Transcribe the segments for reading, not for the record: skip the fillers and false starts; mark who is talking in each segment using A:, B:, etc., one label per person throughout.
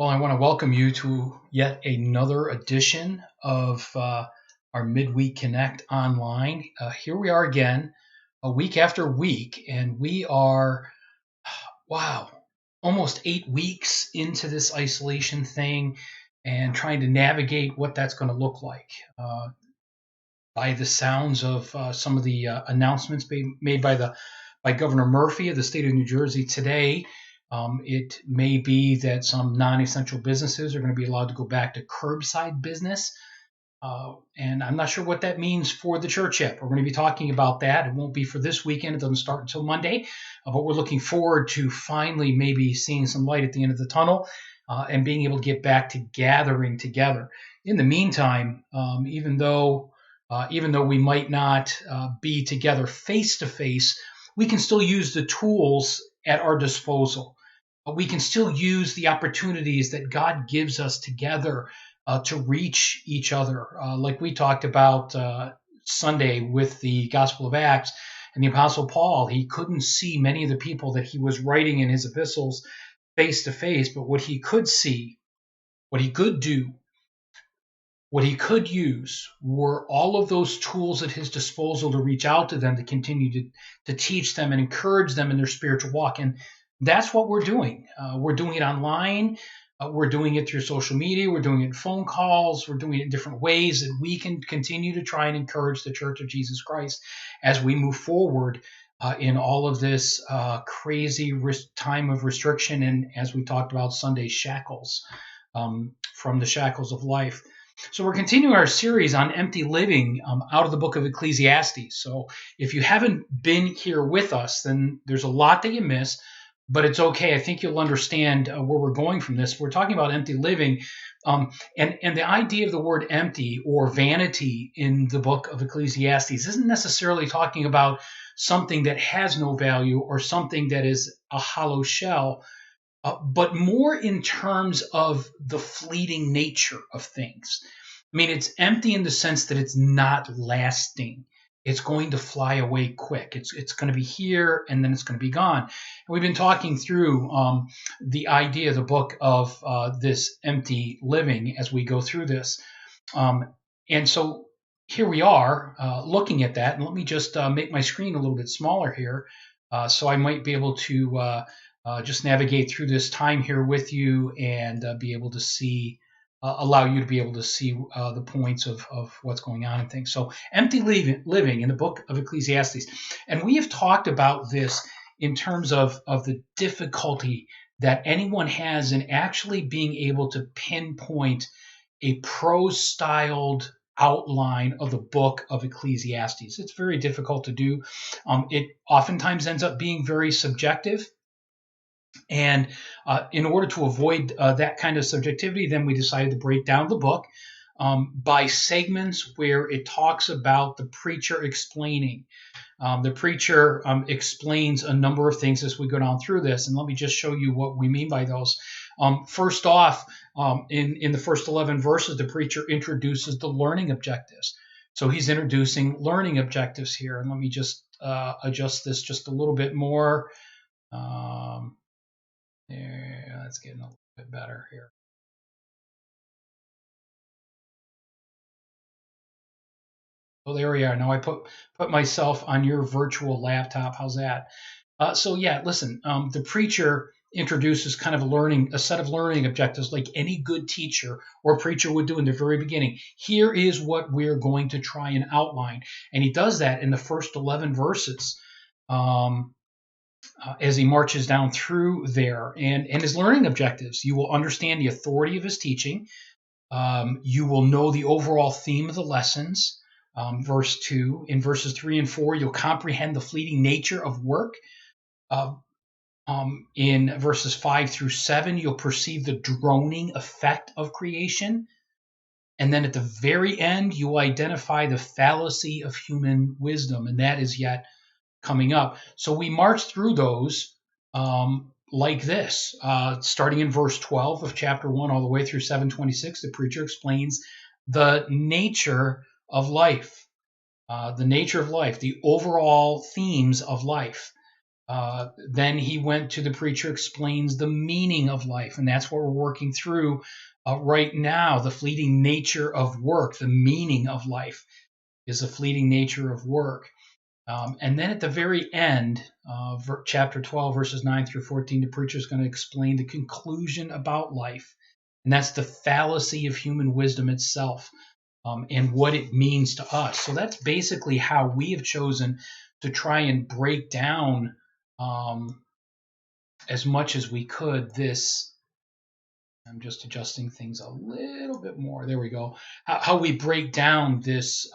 A: Well, I want to welcome you to yet another edition of our Midweek Connect online. Here we are again, a week after week, and we are, wow, almost 8 weeks into this isolation thing and trying to navigate what that's going to look like. By the sounds of some of the announcements being made by Governor Murphy of the state of New Jersey today, it may be that some non-essential businesses are going to be allowed to go back to curbside business. And I'm not sure what that means for the church yet. We're going to be talking about that. It won't be for this weekend. It doesn't start until Monday. But we're looking forward to finally maybe seeing some light at the end of the tunnel and being able to get back to gathering together. In the meantime, even though we might not be together face to face, we can still use the tools at our disposal. We can still use the opportunities that God gives us together to reach each other. Like we talked about Sunday with the Gospel of Acts and the Apostle Paul, he couldn't see many of the people that he was writing in his epistles face to face, but what he could see, what he could do, what he could use were all of those tools at his disposal to reach out to them, to continue to teach them and encourage them in their spiritual walk. And that's what we're doing. We're doing it online. We're doing it through social media. We're doing it in phone calls. We're doing it in different ways that we can continue to try and encourage the Church of Jesus Christ as we move forward in all of this crazy time of restriction and, as we talked about Sunday, shackles from the shackles of life. So we're continuing our series on empty living out of the book of Ecclesiastes. So if you haven't been here with us, then there's a lot that you missed, but it's okay. I think you'll understand where we're going from this. We're talking about empty living, and the idea of the word empty or vanity in the book of Ecclesiastes isn't necessarily talking about something that has no value or something that is a hollow shell, but more in terms of the fleeting nature of things. I mean, it's empty in the sense that it's not lasting. It's going to fly away quick. It's going to be here and then it's going to be gone. And we've been talking through the idea of the book of this empty living as we go through this. And so here we are looking at that. And let me just make my screen a little bit smaller here so I might be able to just navigate through this time here with you and be able to see, allow you to be able to see the points of what's going on and things. So empty living in the book of Ecclesiastes. And we have talked about this in terms of the difficulty that anyone has in actually being able to pinpoint a prose-styled outline of the book of Ecclesiastes. It's very difficult to do. It oftentimes ends up being very subjective. And in order to avoid that kind of subjectivity, then we decided to break down the book by segments where it talks about the preacher explaining. The preacher explains a number of things as we go down through this. And let me just show you what we mean by those. First off, in the first 11 verses, the preacher introduces the learning objectives. So he's introducing learning objectives here. And let me just adjust this just a little bit more. Yeah, that's getting a little bit better here. Oh, there we are. Now I put myself on your virtual laptop. How's that? So yeah, listen. The preacher introduces kind of a set of learning objectives, like any good teacher or preacher would do in the very beginning. Here is what we're going to try and outline, and he does that in the first 11 verses. As he marches down through there, and his learning objectives. You will understand the authority of his teaching. You will know the overall theme of the lessons. Verse 2. In verses 3 and 4, you'll comprehend the fleeting nature of work. In verses 5 through 7, you'll perceive the droning effect of creation. And then at the very end, you will identify the fallacy of human wisdom, and that is yet coming up. So we march through those like this. Starting in verse 12 of chapter 1 all the way through 7:26, the preacher explains the nature of life, the overall themes of life. Then he went to the preacher explains the meaning of life, and that's what we're working through right now. The fleeting nature of work, the meaning of life is the fleeting nature of work. And then at the very end, chapter 12, verses 9 through 14, the preacher is going to explain the conclusion about life, and that's the fallacy of human wisdom itself. And what it means to us. So that's basically how we have chosen to try and break down as much as we could this. I'm just adjusting things a little bit more. There we go. How we break down this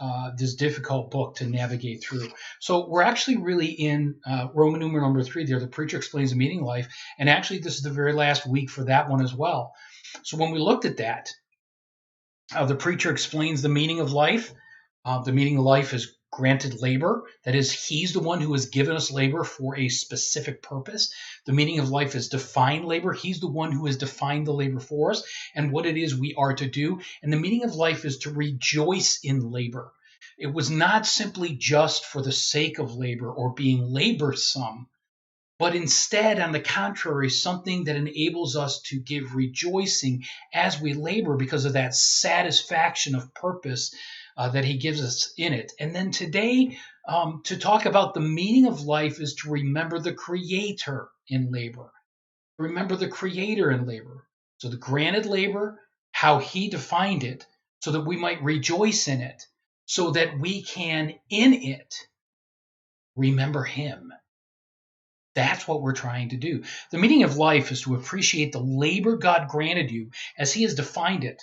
A: difficult book to navigate through. So we're actually really in Roman numeral number 3 there. The preacher explains the meaning of life. And actually, this is the very last week for that one as well. So when we looked at that, the preacher explains the meaning of life. The meaning of life is granted labor. That is, he's the one who has given us labor for a specific purpose. The meaning of life is defined labor. He's the one who has defined the labor for us and what it is we are to do. And the meaning of life is to rejoice in labor. It was not simply just for the sake of labor or being laborsome, but instead, on the contrary, something that enables us to give rejoicing as we labor because of that satisfaction of purpose that he gives us in it. And then today, to talk about the meaning of life is to remember the Creator in labor. Remember the Creator in labor. So the granted labor, how he defined it, so that we might rejoice in it, so that we can, in it, remember him. That's what we're trying to do. The meaning of life is to appreciate the labor God granted you as he has defined it,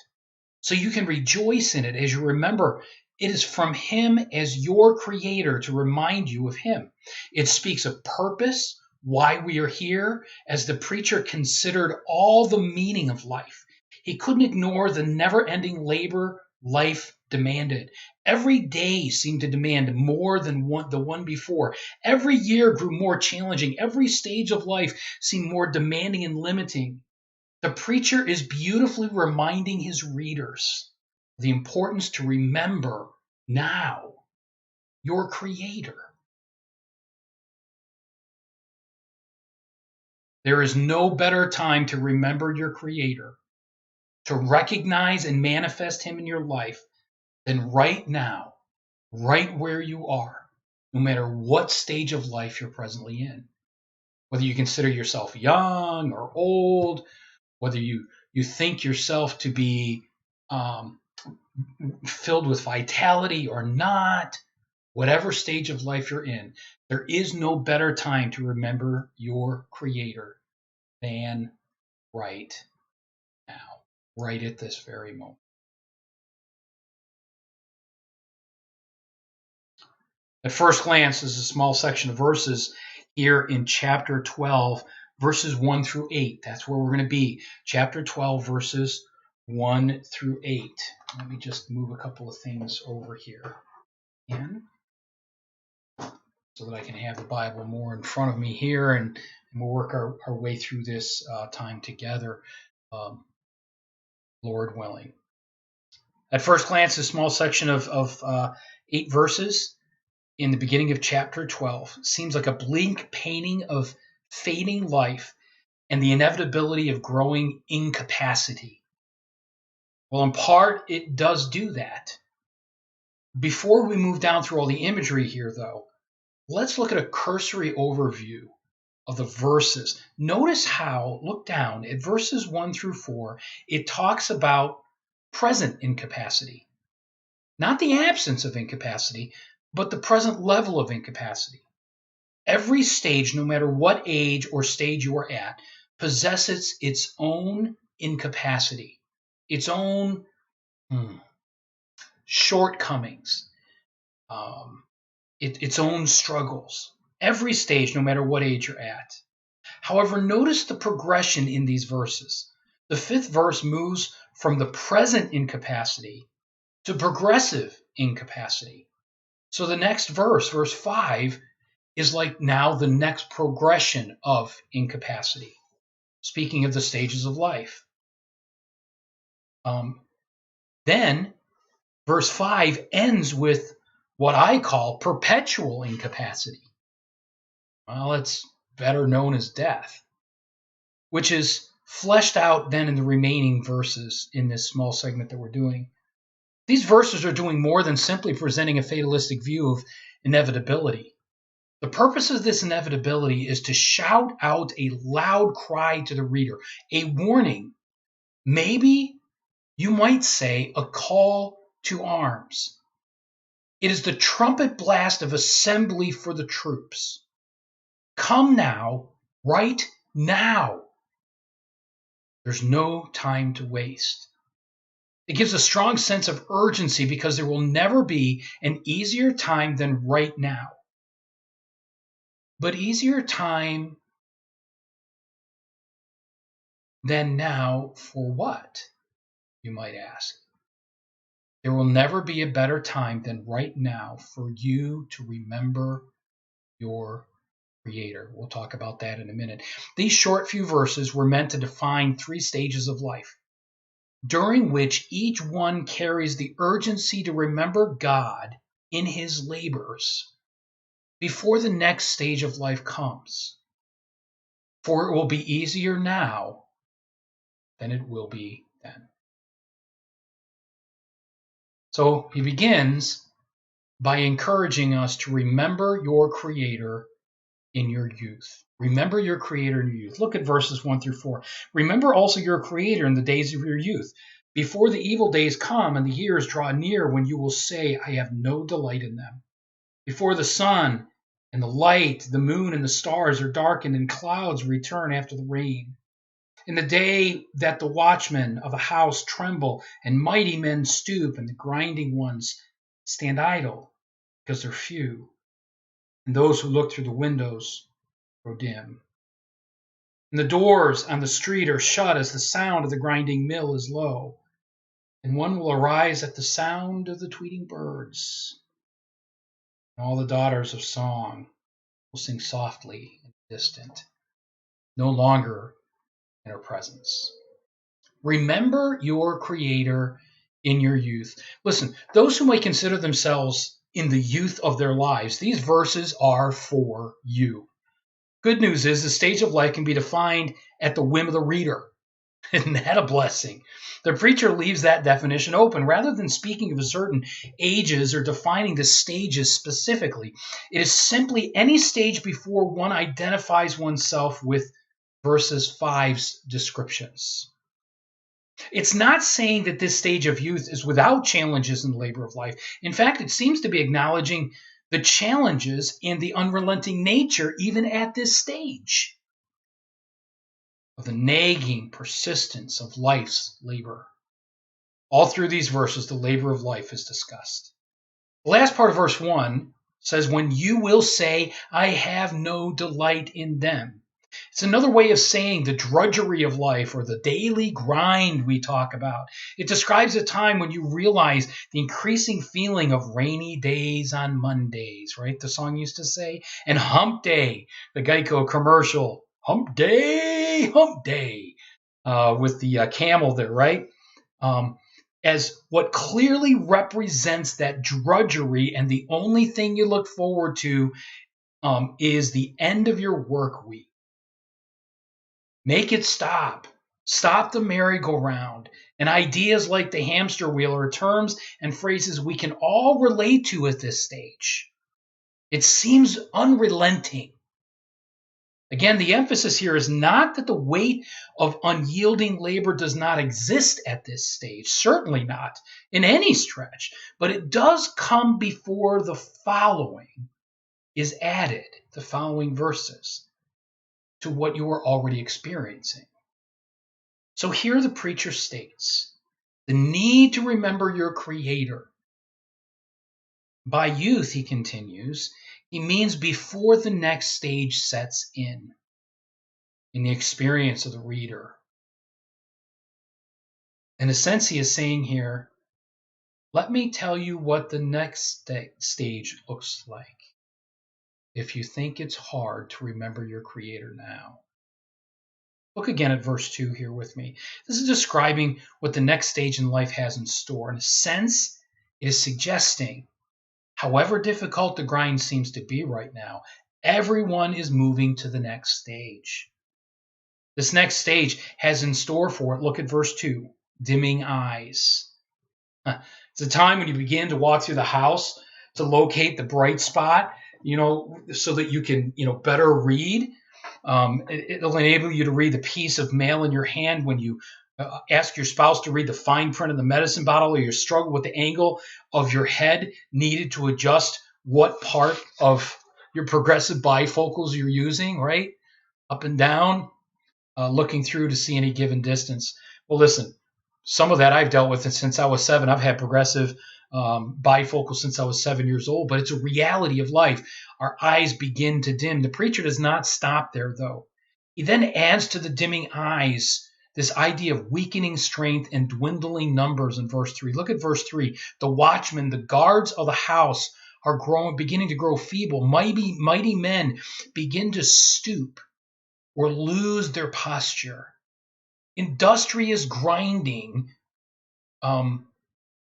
A: so you can rejoice in it as you remember it is from him as your creator to remind you of him. It speaks of purpose, why we are here, as the preacher considered all the meaning of life. He couldn't ignore the never-ending labor life demanded. Every day seemed to demand more than the one before. Every year grew more challenging. Every stage of life seemed more demanding and limiting. The preacher is beautifully reminding his readers the importance to remember now your Creator. There is no better time to remember your Creator, to recognize and manifest him in your life than right now, right where you are, no matter what stage of life you're presently in. Whether you consider yourself young or old, whether you think yourself to be filled with vitality or not, whatever stage of life you're in, there is no better time to remember your Creator than right now, right at this very moment. At first glance, this is a small section of verses here in chapter 12, verses 1 through 8. That's where we're going to be. Chapter 12, verses 1 through 8. Let me just move a couple of things over here in so that I can have the Bible more in front of me here, and we'll work our way through this time together, Lord willing. At first glance, a small section of 8 verses in the beginning of chapter 12 seems like a bleak painting of fading life and the inevitability of growing incapacity. Well, in part, it does do that. Before we move down through all the imagery here, though, let's look at a cursory overview of the verses. Notice how, look down at verses 1 through 4, it talks about present incapacity. Not the absence of incapacity, but the present level of incapacity. Every stage, no matter what age or stage you are at, possesses its own incapacity, its own shortcomings, its own struggles. Every stage, no matter what age you're at. However, notice the progression in these verses. The 5th verse moves from the present incapacity to progressive incapacity. So the next verse, verse 5, is like now the next progression of incapacity, speaking of the stages of life. Then verse 5 ends with what I call perpetual incapacity. Well, it's better known as death, which is fleshed out then in the remaining verses in this small segment that we're doing. These verses are doing more than simply presenting a fatalistic view of inevitability. The purpose of this inevitability is to shout out a loud cry to the reader, a warning, maybe you might say a call to arms. It is the trumpet blast of assembly for the troops. Come now, right now. There's no time to waste. It gives a strong sense of urgency because there will never be an easier time than right now. But easier time than now for what, you might ask? There will never be a better time than right now for you to remember your Creator. We'll talk about that in a minute. These short few verses were meant to define 3 stages of life, during which each one carries the urgency to remember God in his labors before the next stage of life comes. For it will be easier now than it will be then. So he begins by encouraging us to remember your Creator in your youth. Remember your Creator in your youth. Look at verses 1 through 4. Remember also your Creator in the days of your youth, before the evil days come and the years draw near when you will say, I have no delight in them. Before the sun and the light, the moon and the stars are darkened and clouds return after the rain. In the day that the watchmen of a house tremble and mighty men stoop and the grinding ones stand idle because they're few, and those who look through the windows grow dim. And the doors on the street are shut as the sound of the grinding mill is low, and one will arise at the sound of the tweeting birds. And all the daughters of song will sing softly and distant, no longer in her presence. Remember your Creator in your youth. Listen, those who might consider themselves in the youth of their lives, these verses are for you. Good news is the stage of life can be defined at the whim of the reader. Isn't that a blessing? The preacher leaves that definition open. Rather than speaking of a certain ages or defining the stages specifically, it is simply any stage before one identifies oneself with verses 5's descriptions. It's not saying that this stage of youth is without challenges in the labor of life. In fact, it seems to be acknowledging the challenges and the unrelenting nature even at this stage of the nagging persistence of life's labor. All through these verses, the labor of life is discussed. The last part of verse 1 says, when you will say, I have no delight in them. It's another way of saying the drudgery of life or the daily grind we talk about. It describes a time when you realize the increasing feeling of rainy days on Mondays, right? The song used to say. And hump day, the Geico commercial. Hump day, with the camel there, right? As what clearly represents that drudgery, and the only thing you look forward to is the end of your work week. Make it stop. Stop the merry-go-round. And ideas like the hamster wheel are terms and phrases we can all relate to at this stage. It seems unrelenting. Again, the emphasis here is not that the weight of unyielding labor does not exist at this stage, certainly not in any stretch, but it does come before the following is added, the following verses, to what you are already experiencing. So here the preacher states, the need to remember your Creator. By youth, he continues, he means before the next stage sets in the experience of the reader. In a sense, he is saying here, let me tell you what the next stage looks like if you think it's hard to remember your Creator now. Look again at verse 2 here with me. This is describing what the next stage in life has in store. In a sense, it is suggesting, however difficult the grind seems to be right now, Everyone is moving to the next stage. This next stage has in store for it, look at verse 2, dimming eyes. It's a time when you begin to walk through the house to locate the bright spot, so that you can, better read. It'll enable you to read the piece of mail in your hand when you ask your spouse to read the fine print of the medicine bottle, or you struggle with the angle of your head needed to adjust what part of your progressive bifocals you're using, right? Up and down, looking through to see any given distance. Well, listen, some of that I've dealt with since I was 7. I've had progressive bifocal since I was 7 years old, but it's a reality of life. Our eyes begin to dim. The preacher does not stop there, though. He then adds to the dimming eyes this idea of weakening strength and dwindling numbers in verse 3. Look at verse 3. The watchmen, the guards of the house, are beginning to grow feeble. Mighty men begin to stoop or lose their posture. Industrious grinding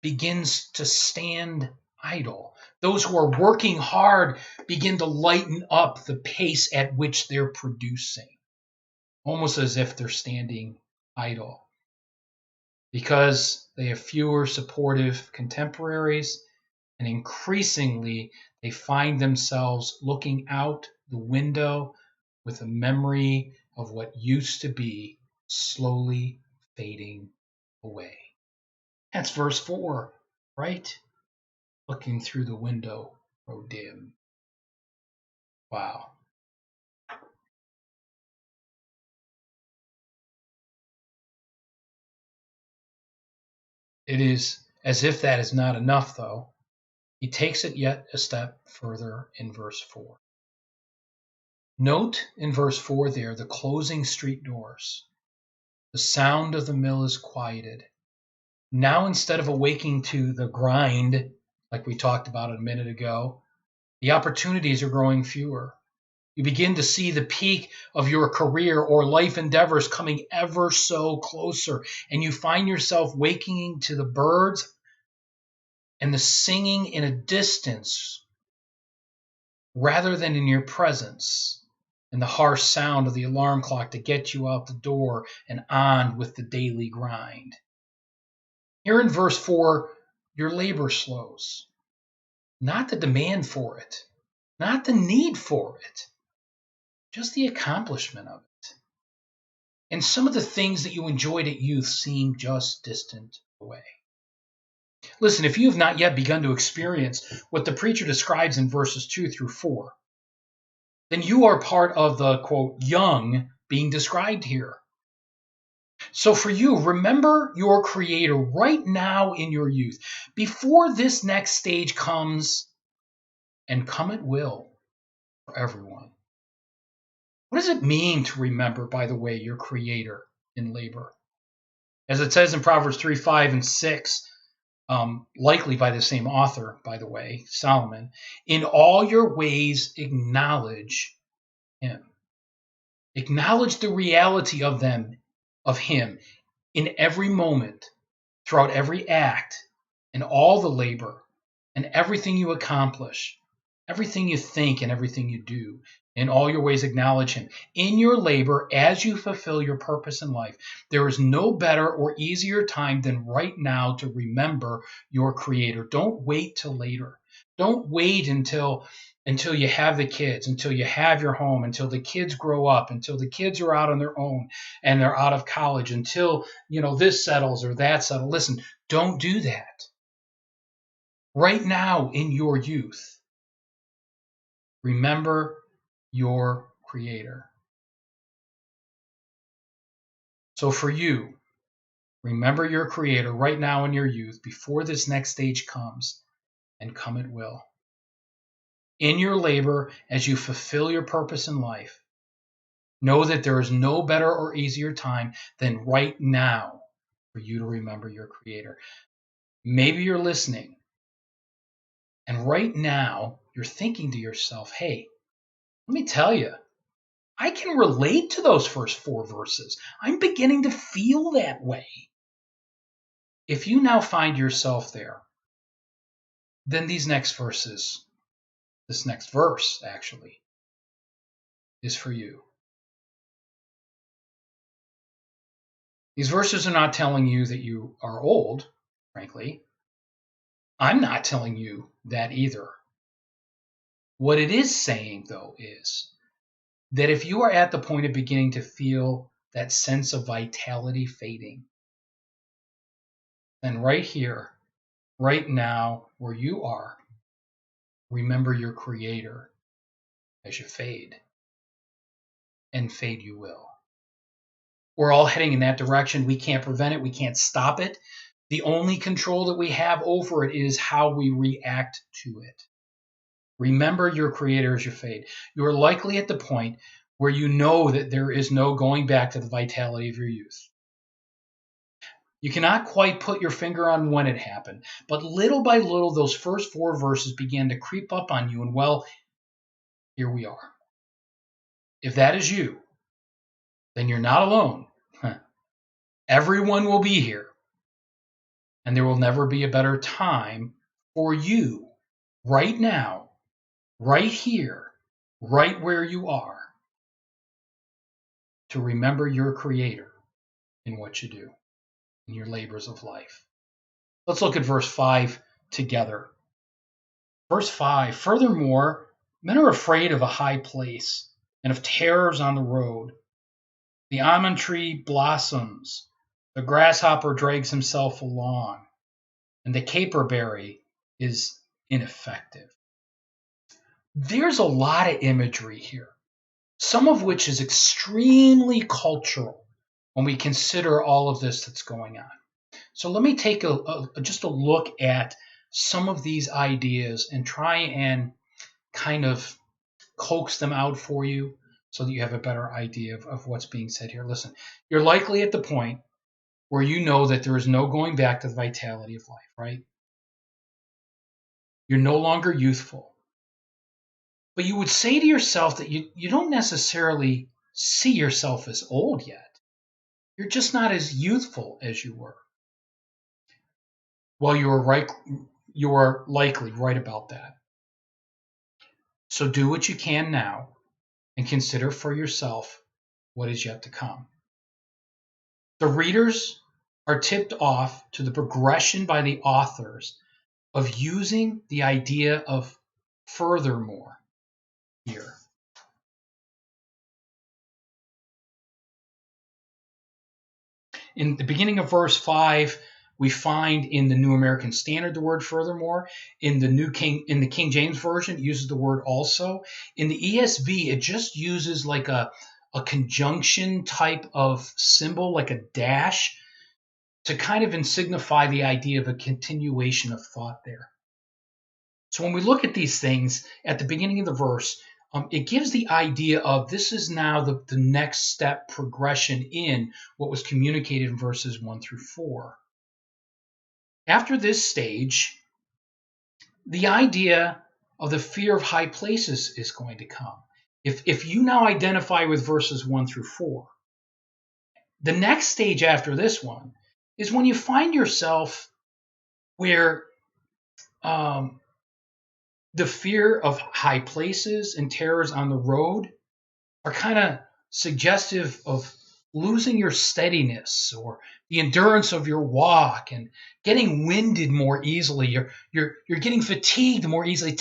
A: begins to stand idle. Those who are working hard begin to lighten up the pace at which they're producing, almost as if they're standing idle, because they have fewer supportive contemporaries, and increasingly they find themselves looking out the window with a memory of what used to be slowly fading away. That's verse 4, right? Looking through the window grow dim. Wow. It is as if that is not enough, though. He takes it yet a step further in verse 4. Note in verse 4 there the closing street doors. The sound of the mill is quieted. Now, instead of awaking to the grind, like we talked about a minute ago, the opportunities are growing fewer. You begin to see the peak of your career or life endeavors coming ever so closer, and you find yourself waking to the birds and the singing in a distance rather than in your presence, and the harsh sound of the alarm clock to get you out the door and on with the daily grind. Here in verse 4, your labor slows. Not the demand for it, not the need for it, just the accomplishment of it. And some of the things that you enjoyed at youth seem just distant away. Listen, if you have not yet begun to experience what the preacher describes in verses 2 through 4, then you are part of the, quote, young being described here. So for you, remember your Creator right now in your youth, before this next stage comes, and come it will for everyone. What does it mean to remember, by the way, your Creator in labor? As it says in Proverbs 3, 5, and 6, likely by the same author, by the way, Solomon, in all your ways acknowledge Him. Acknowledge the reality of Him in every moment, throughout every act, and all the labor, and everything you accomplish, everything you think, and everything you do. In all your ways acknowledge Him. In your labor, as you fulfill your purpose in life, there is no better or easier time than right now to remember your Creator. Don't wait till later. Don't wait until you have the kids, until you have your home, until the kids grow up, until the kids are out on their own and they're out of college, until, this settles or that settles. Listen, don't do that. Right now in your youth, remember your Creator. So for you, remember your Creator right now in your youth before this next stage comes, and come it will. In your labor, as you fulfill your purpose in life, know that there is no better or easier time than right now for you to remember your Creator. Maybe you're listening, and right now you're thinking to yourself, hey, let me tell you, I can relate to those first 4 verses. I'm beginning to feel that way. If you now find yourself there, then this next verse actually, is for you. These verses are not telling you that you are old, frankly. I'm not telling you that either. What it is saying, though, is that if you are at the point of beginning to feel that sense of vitality fading, then right here, right now, where you are, remember your Creator as you fade, and fade you will. We're all heading in that direction. We can't prevent it. We can't stop it. The only control that we have over it is how we react to it. Remember your Creator as you fade. You are likely at the point where you know that there is no going back to the vitality of your youth. You cannot quite put your finger on when it happened, but little by little, those first 4 verses began to creep up on you, and well, here we are. If that is you, then you're not alone. Everyone will be here, and there will never be a better time for you right now, right here, right where you are, to remember your Creator in what you do, in your labors of life. Let's look at verse 5 together. Verse 5, furthermore, men are afraid of a high place and of terrors on the road. The almond tree blossoms, the grasshopper drags himself along, and the caperberry is ineffective. There's a lot of imagery here, some of which is extremely cultural when we consider all of this that's going on. So let me take just a look at some of these ideas and try and kind of coax them out for you so that you have a better idea of what's being said here. Listen, you're likely at the point where you know that there is no going back to the vitality of life, right? You're no longer youthful. But you would say to yourself that you don't necessarily see yourself as old yet. You're just not as youthful as you were. Well, you are likely right about that. So do what you can now and consider for yourself what is yet to come. The readers are tipped off to the progression by the authors of using the idea of furthermore here. In the beginning of verse 5, we find in the New American Standard the word furthermore. In the King James Version, it uses the word also. In the ESV, it just uses like a conjunction type of symbol, like a dash, to kind of signify the idea of a continuation of thought there. So when we look at these things at the beginning of the verse, it gives the idea of this is now the next step progression in what was communicated in verses 1 through 4. After this stage, the idea of the fear of high places is going to come. If you now identify with verses 1 through 4, the next stage after this one is when you find yourself where the fear of high places and terrors on the road are kind of suggestive of losing your steadiness or the endurance of your walk and getting winded more easily. You're getting fatigued more easily.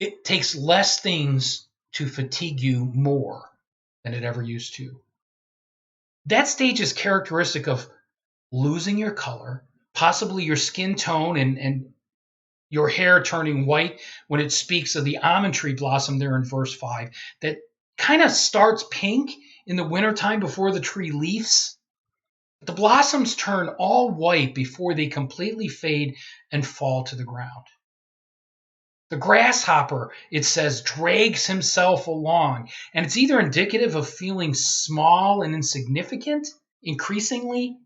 A: It takes less things to fatigue you more than it ever used to. That stage is characteristic of losing your color, possibly your skin tone and your hair turning white when it speaks of the almond tree blossom there in verse 5 that kind of starts pink in the wintertime before the tree leaves. The blossoms turn all white before they completely fade and fall to the ground. The grasshopper, it says, drags himself along, and it's either indicative of feeling small and insignificant increasingly,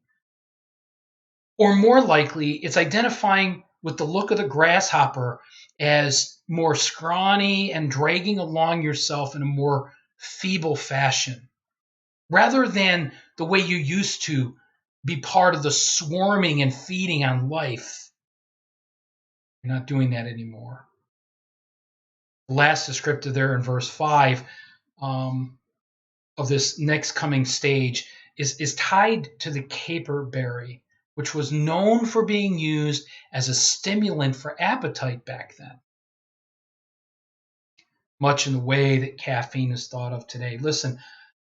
A: or more likely, it's identifying with the look of the grasshopper as more scrawny and dragging along yourself in a more feeble fashion, rather than the way you used to be part of the swarming and feeding on life. You're not doing that anymore. The last descriptor there in verse 5 um, of this next coming stage is tied to the caperberry, which was known for being used as a stimulant for appetite back then, much in the way that caffeine is thought of today. Listen,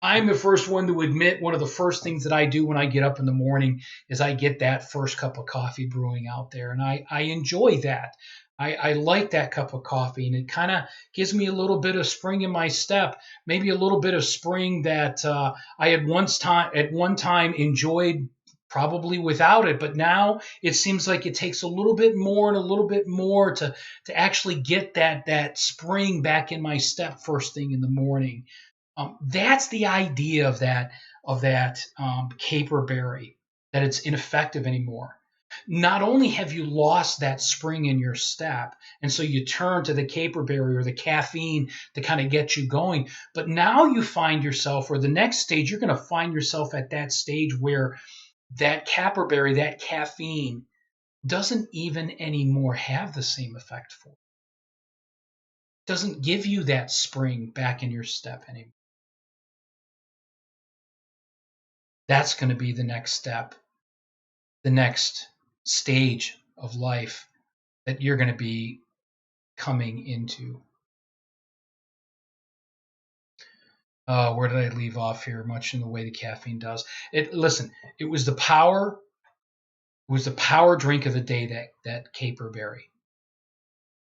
A: I'm the first one to admit one of the first things that I do when I get up in the morning is I get that first cup of coffee brewing out there. And I enjoy that. I like that cup of coffee, and it kind of gives me a little bit of spring in my step, maybe a little bit of spring that I had at one time enjoyed probably without it, but now it seems like it takes a little bit more and a little bit more to actually get that spring back in my step first thing in the morning. That's the idea of that caperberry, that it's ineffective anymore. Not only have you lost that spring in your step, and so you turn to the caperberry or the caffeine to kind of get you going, but now you find yourself, or the next stage, you're going to find yourself at that stage where that caperberry, that caffeine, doesn't even anymore have the same effect for you. It doesn't give you that spring back in your step anymore. That's going to be the next step, the next stage of life that you're going to be coming into. Where did I leave off here? Much in the way the caffeine does. Listen, it was the power drink of the day, that caperberry.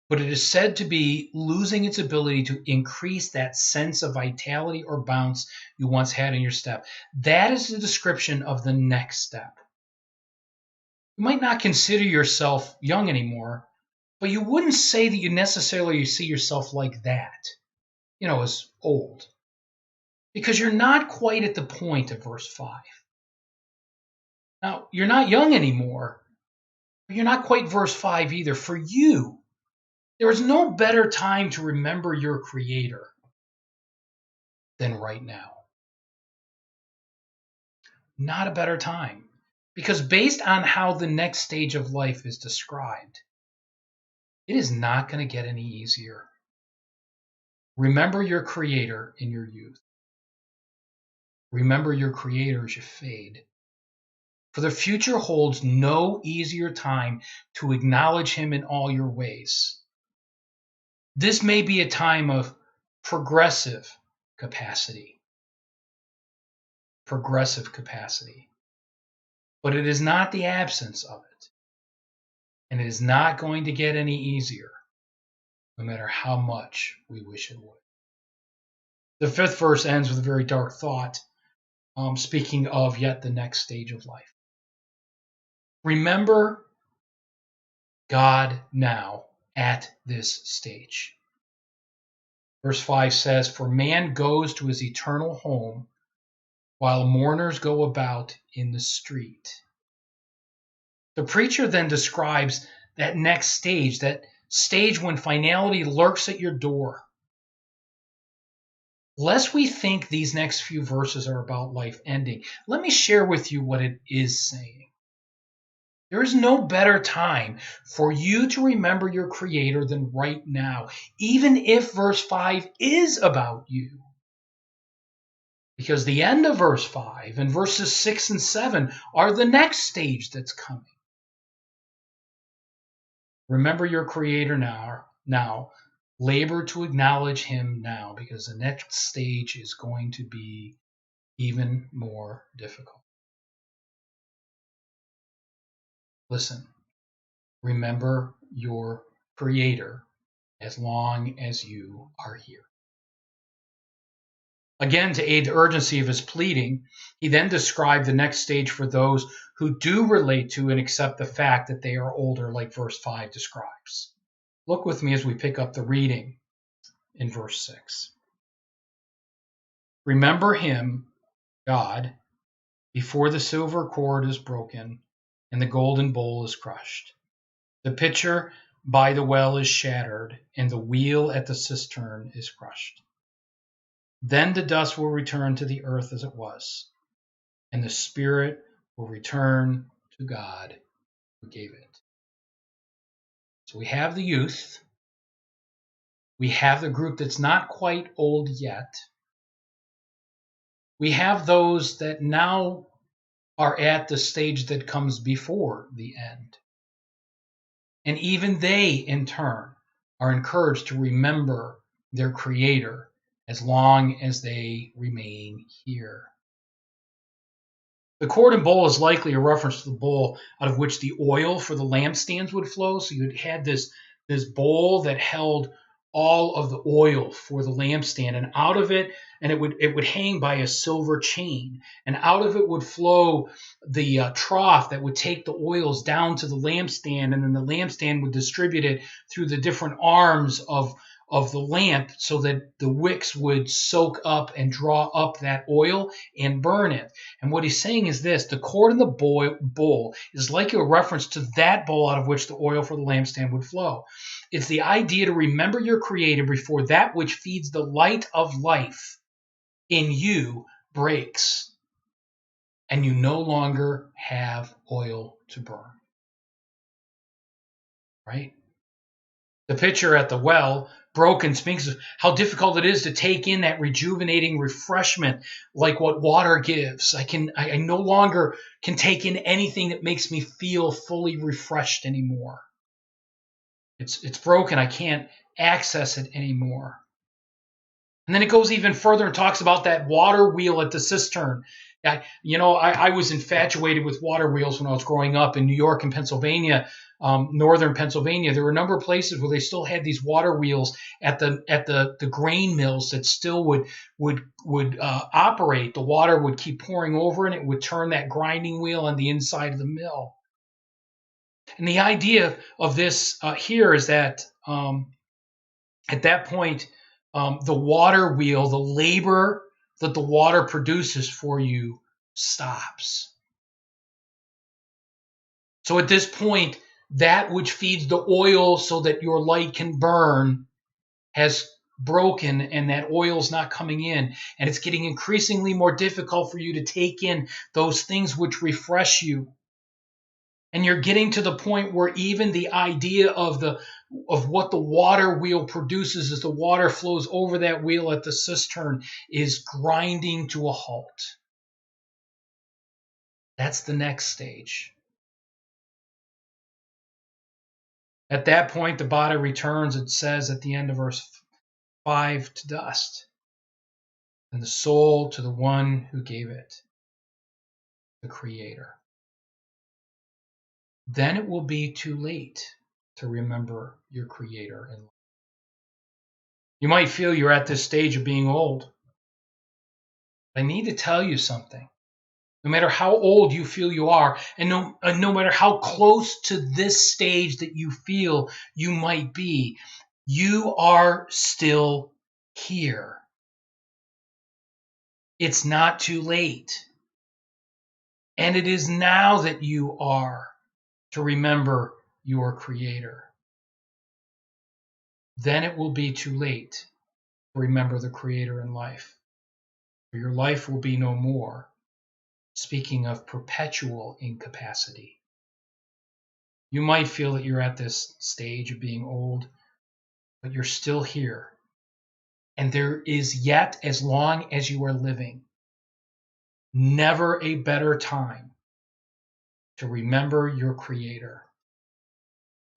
A: But it is said to be losing its ability to increase that sense of vitality or bounce you once had in your step. That is the description of the next step. You might not consider yourself young anymore, but you wouldn't say that you necessarily see yourself like that, as old. Because you're not quite at the point of verse 5. Now, you're not young anymore, but you're not quite verse 5 either. For you, there is no better time to remember your Creator than right now. Not a better time. Because based on how the next stage of life is described, it is not going to get any easier. Remember your Creator in your youth. Remember your Creator as you fade. For the future holds no easier time to acknowledge Him in all your ways. This may be a time of progressive capacity. Progressive capacity. But it is not the absence of it. And it is not going to get any easier, no matter how much we wish it would. The 5th verse ends with a very dark thought, speaking of yet the next stage of life. Remember God now at this stage. Verse 5 says, "For man goes to his eternal home, while mourners go about in the street." The preacher then describes that next stage, that stage when finality lurks at your door. Lest we think these next few verses are about life ending, let me share with you what it is saying. There is no better time for you to remember your Creator than right now, even if verse 5 is about you. Because the end of verse 5 and verses 6 and 7 are the next stage that's coming. Remember your Creator now. Labor to acknowledge Him now, because the next stage is going to be even more difficult. Listen, remember your Creator as long as you are here. Again, to aid the urgency of his pleading, he then described the next stage for those who do relate to and accept the fact that they are older, like verse 5 describes. Look with me as we pick up the reading in verse 6. Remember Him, God, before the silver cord is broken and the golden bowl is crushed. The pitcher by the well is shattered, and the wheel at the cistern is crushed. Then the dust will return to the earth as it was, and the spirit will return to God who gave it. So we have the youth. We have the group that's not quite old yet. We have those that now are at the stage that comes before the end. And even they, in turn, are encouraged to remember their Creator as long as they remain here. The cord and bowl is likely a reference to the bowl out of which the oil for the lampstands would flow. So you had this bowl that held all of the oil for the lampstand, and out of it, and it would hang by a silver chain, and out of it would flow the trough that would take the oils down to the lampstand, and then the lampstand would distribute it through the different arms of the lamp so that the wicks would soak up and draw up that oil and burn it. And what he's saying is this: the cord in the bowl is like a reference to that bowl out of which the oil for the lampstand would flow. It's the idea to remember your Creator before that which feeds the light of life in you breaks and you no longer have oil to burn. Right? The pitcher at the well, broken, speaks of how difficult it is to take in that rejuvenating refreshment like what water gives. I no longer can take in anything that makes me feel fully refreshed anymore. It's broken. I can't access it anymore. And then it goes even further and talks about that water wheel at the cistern. I was infatuated with water wheels when I was growing up in New York and Pennsylvania, northern Pennsylvania. There were a number of places where they still had these water wheels at the grain mills that still would operate. The water would keep pouring over and it would turn that grinding wheel on the inside of the mill. And the idea of this here is that at that point, the water wheel, the labor that the water produces for you stops. So at this point, that which feeds the oil so that your light can burn has broken, and that oil's not coming in. And it's getting increasingly more difficult for you to take in those things which refresh you. And you're getting to the point where even the idea of what the water wheel produces as the water flows over that wheel at the cistern is grinding to a halt. That's the next stage. At that point, the body returns, it says at the end of verse 5, to dust, and the soul to the one who gave it, the Creator. Then it will be too late to remember your Creator in life. You might feel you're at this stage of being old. I need to tell you something. No matter how old you feel you are, and no matter how close to this stage that you feel you might be, you are still here. It's not too late. And it is now that you are to remember your Creator. Then it will be too late to remember the Creator in life. For your life will be no more. Speaking of perpetual incapacity. You might feel that you're at this stage of being old, but you're still here. And there is yet, as long as you are living, never a better time to remember your Creator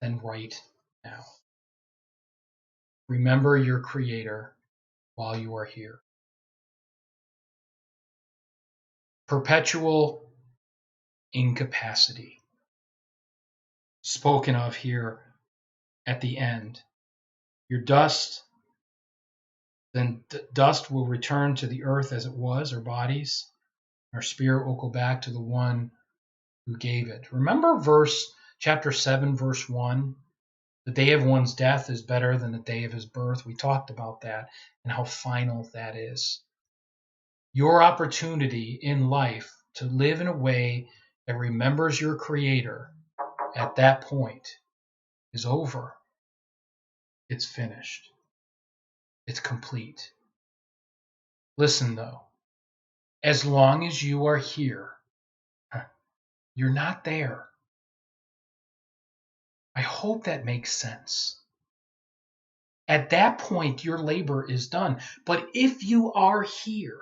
A: than right now. Remember your Creator while you are here. Perpetual incapacity. Spoken of here at the end. Your dust, then dust will return to the earth as it was, our bodies. Our spirit will go back to the one who gave it. Remember chapter 7, verse 1? The day of one's death is better than the day of his birth. We talked about that and how final that is. Your opportunity in life to live in a way that remembers your Creator at that point is over. It's finished. It's complete. Listen, though, as long as you are here, you're not there. I hope that makes sense. At that point, your labor is done. But if you are here,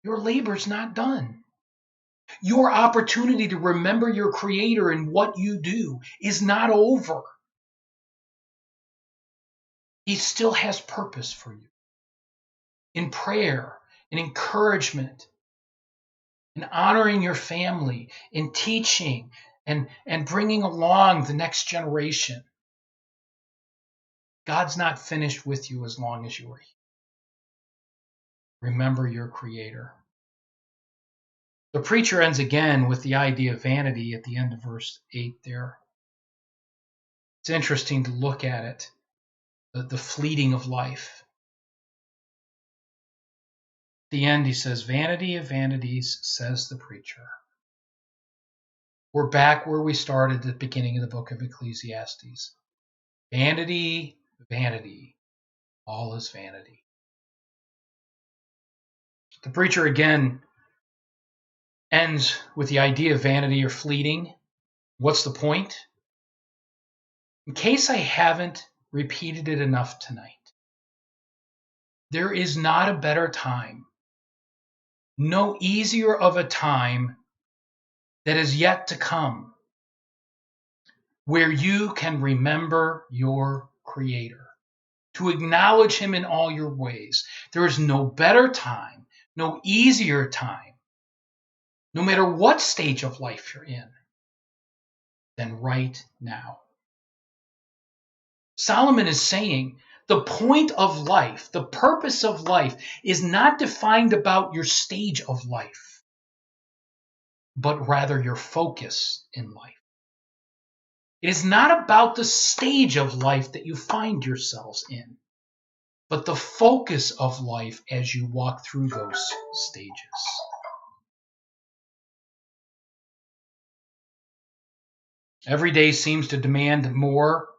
A: your labor's not done. Your opportunity to remember your Creator and what you do is not over. He still has purpose for you in prayer, in encouragement, in honoring your family, in teaching, and bringing along the next generation. God's not finished with you as long as you are here. Remember your Creator. The preacher ends again with the idea of vanity at the end of verse 8 there. It's interesting to look at it, the fleeting of life. At the end, he says, "Vanity of vanities, says the preacher." We're back where we started at the beginning of the book of Ecclesiastes. Vanity, vanity, all is vanity. The preacher again ends with the idea of vanity or fleeting. What's the point? In case I haven't repeated it enough tonight, there is not a better time, no easier of a time that is yet to come, where you can remember your Creator, to acknowledge Him in all your ways. There is no better time, no easier time, no matter what stage of life you're in, than right now. Solomon is saying the point of life, the purpose of life, is not defined about your stage of life, but rather your focus in life. It is not about the stage of life that you find yourselves in, but the focus of life as you walk through those stages. Every day seems to demand more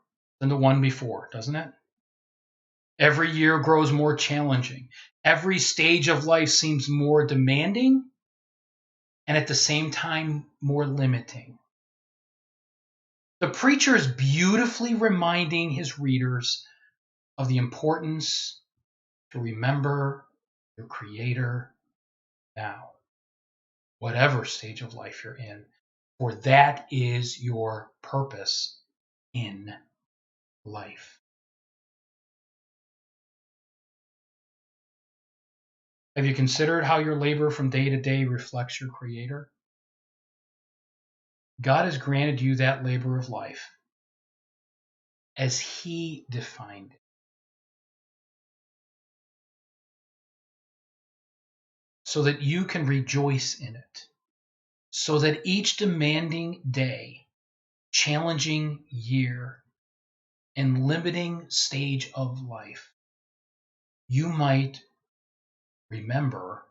A: than the one before, doesn't it? Every year grows more challenging. Every stage of life seems more demanding and at the same time more limiting. The preacher is beautifully reminding his readers of the importance to remember your Creator now, whatever stage of life you're in, for that is your purpose in life. Have you considered how your labor from day to day reflects your Creator? God has granted you that labor of life as He defined it, so that you can rejoice in it, so that each demanding day, challenging year, and limiting stage of life, you might remember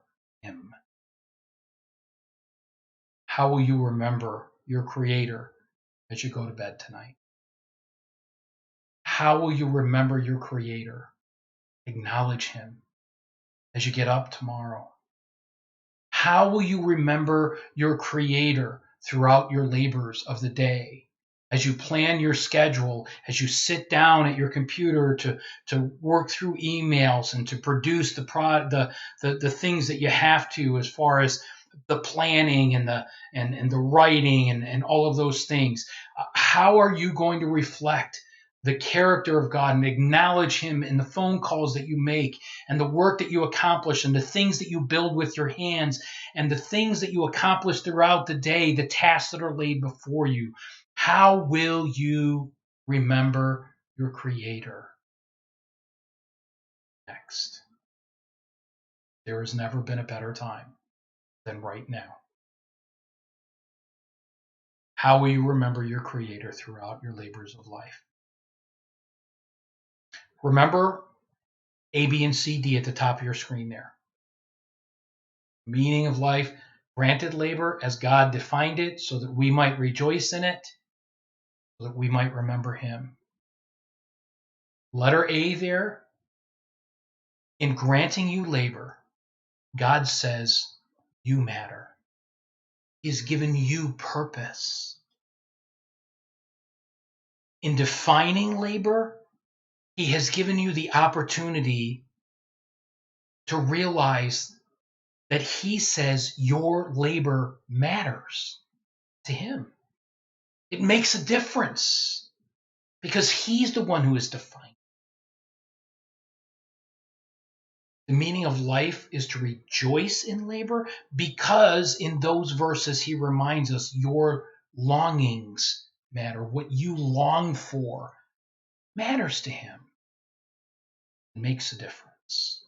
A: Him. How will you remember your Creator as you go to bed tonight? How will you remember your Creator? Acknowledge Him as you get up tomorrow. How will you remember your Creator throughout your labors of the day? As you plan your schedule, as you sit down at your computer to work through emails and to produce the things that you have to, as far as the planning and the writing and all of those things. How are you going to reflect the character of God and acknowledge Him in the phone calls that you make and the work that you accomplish and the things that you build with your hands and the things that you accomplish throughout the day, the tasks that are laid before you? How will you remember your Creator next? There has never been a better time than right now. How will you remember your Creator throughout your labors of life? Remember A, B, and C, D at the top of your screen there. Meaning of life, granted labor as God defined it so that we might rejoice in it, so that we might remember Him. Letter A there, in granting you labor, God says you matter. He's given you purpose. In defining labor, He has given you the opportunity to realize that he says your labor matters to him. It makes a difference because he's the one who is defined. The meaning of life is to rejoice in labor because in those verses he reminds us your longings matter. What you long for matters to him. It makes a difference.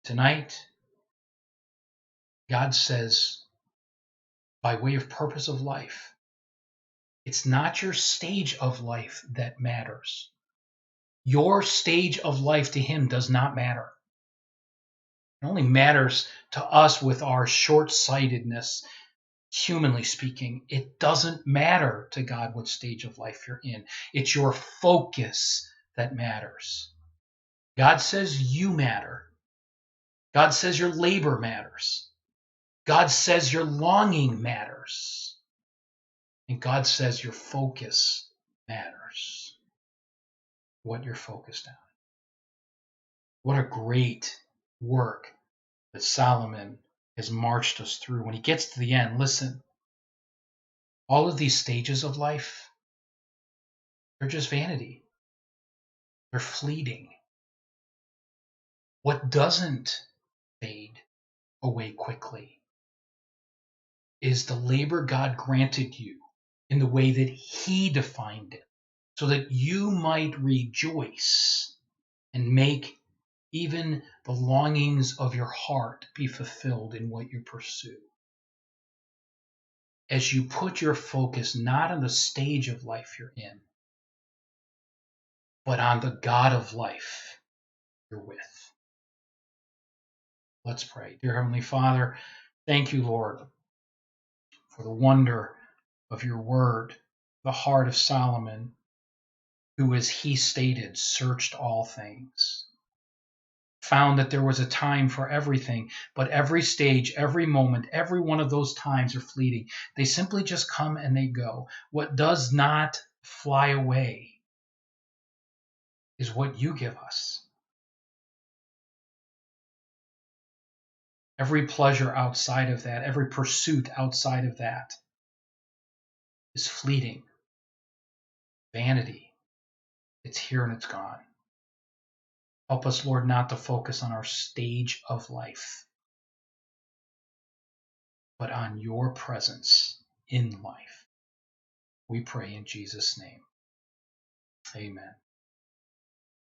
A: Tonight, God says, by way of purpose of life, it's not your stage of life that matters. Your stage of life to him does not matter. It only matters to us with our short-sightedness, humanly speaking. It doesn't matter to God what stage of life you're in. It's your focus that matters. God says you matter. God says your labor matters. God says your longing matters. And God says your focus matters. What you're focused on. What a great work that Solomon has marched us through. When he gets to the end, listen, all of these stages of life, they're just vanity. They're fleeting. What doesn't fade away quickly is the labor God granted you in the way that he defined it, so that you might rejoice and make even the longings of your heart be fulfilled in what you pursue. As you put your focus not on the stage of life you're in, but on the God of life you're with. Let's pray. Dear Heavenly Father, thank you, Lord, for the wonder of your word, the heart of Solomon, who, as he stated, searched all things, found that there was a time for everything, but every stage, every moment, every one of those times are fleeting. They simply just come and they go. What does not fly away is what you give us. Every pleasure outside of that, every pursuit outside of that is fleeting. Vanity. It's here and it's gone. Help us, Lord, not to focus on our stage of life, but on your presence in life. We pray in Jesus' name. Amen.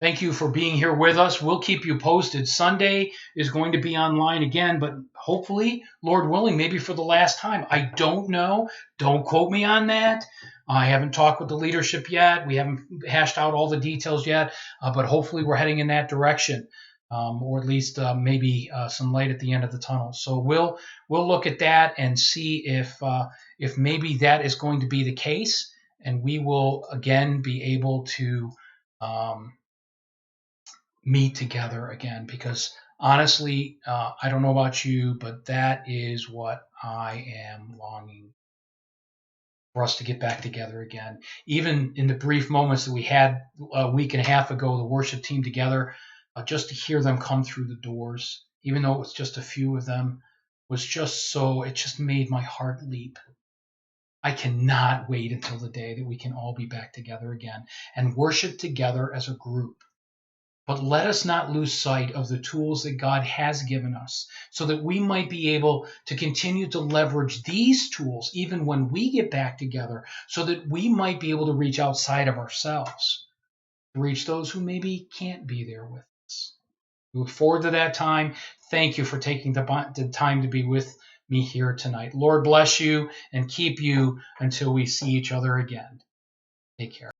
A: Thank you for being here with us. We'll keep you posted. Sunday is going to be online again, but hopefully, Lord willing, maybe for the last time. I don't know. Don't quote me on that. I haven't talked with the leadership yet. We haven't hashed out all the details yet, but hopefully we're heading in that direction, or at least maybe some light at the end of the tunnel. So we'll look at that and see if maybe that is going to be the case, and we will again be able to meet together again, because honestly, I don't know about you, but that is what I am longing for, us to get back together again. Even in the brief moments that we had a week and a half ago, the worship team together, just to hear them come through the doors, even though it was just a few of them, was just so, it just made my heart leap. I cannot wait until the day that we can all be back together again and worship together as a group. But let us not lose sight of the tools that God has given us so that we might be able to continue to leverage these tools even when we get back together, so that we might be able to reach outside of ourselves, to reach those who maybe can't be there with us. We look forward to that time. Thank you for taking the time to be with me here tonight. Lord bless you and keep you until we see each other again. Take care.